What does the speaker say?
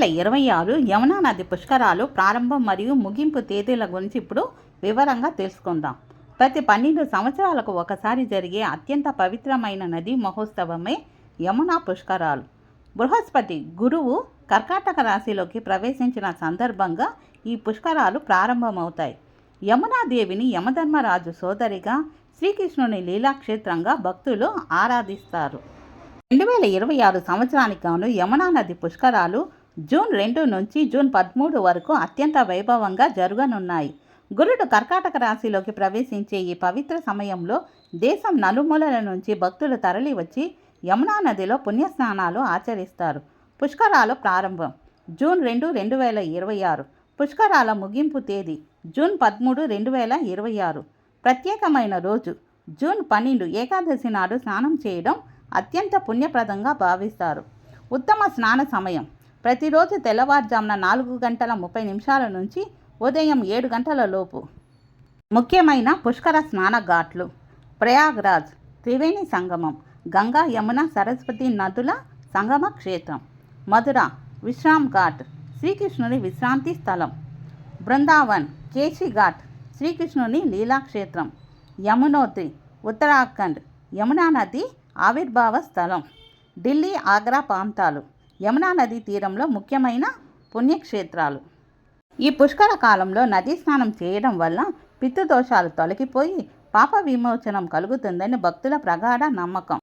2026 యమునా నది పుష్కరాలు ప్రారంభం మరియు ముగింపు తేదీల గురించి ఇప్పుడు వివరంగా తెలుసుకుందాం. ప్రతి 12 సంవత్సరాలకు ఒకసారి జరిగే అత్యంత పవిత్రమైన నదీ మహోత్సవమే యమునా పుష్కరాలు. బృహస్పతి గురువు కర్కాటక రాశిలోకి ప్రవేశించిన సందర్భంగా ఈ పుష్కరాలు ప్రారంభమవుతాయి. యమునాదేవిని యమధర్మరాజు సోదరిగా, శ్రీకృష్ణుని లీలాక్షేత్రంగా భక్తులు ఆరాధిస్తారు. 2026 సంవత్సరానికి గాను యమునా నది పుష్కరాలు జూన్ 2 నుంచి జూన్ 13 వరకు అత్యంత వైభవంగా జరగనున్నాయి. గురుడు కర్కాటక రాశిలోకి ప్రవేశించే ఈ పవిత్ర సమయంలో దేశం నలుమూలల నుంచి భక్తులు తరలి వచ్చి యమునా నదిలో పుణ్యస్నానాలు ఆచరిస్తారు. పుష్కరాలు ప్రారంభం జూన్ 2, 2026. పుష్కరాల ముగింపు తేదీ జూన్ 13, 2026. ప్రత్యేకమైన రోజు జూన్ 12 ఏకాదశి నాడు స్నానం చేయడం అత్యంత పుణ్యప్రదంగా భావిస్తారు. ఉత్తమ స్నాన సమయం ప్రతిరోజు తెల్లవారుజామున 4:30 నుంచి ఉదయం 7 లోపు. ముఖ్యమైన పుష్కర స్నాన ఘాట్లు: ప్రయాగ్రాజ్ త్రివేణి సంగమం, గంగా యమున సరస్వతి నదుల సంగమ క్షేత్రం. మధుర విశ్రామ్ ఘాట్ శ్రీకృష్ణుని విశ్రాంతి స్థలం. బృందావన్ కేశీ ఘాట్ శ్రీకృష్ణుని లీలాక్షేత్రం. యమునోత్రి ఉత్తరాఖండ్ యమునా నది ఆవిర్భావ స్థలం. ఢిల్లీ, ఆగ్రా ప్రాంతాలు యమునా నదీ తీరంలో ముఖ్యమైన పుణ్యక్షేత్రాలు. ఈ పుష్కర కాలంలో నదీ స్నానం చేయడం వల్ల పితృదోషాలు తొలగిపోయి పాప విమోచనం కలుగుతుందని భక్తుల ప్రగాఢ నమ్మకం.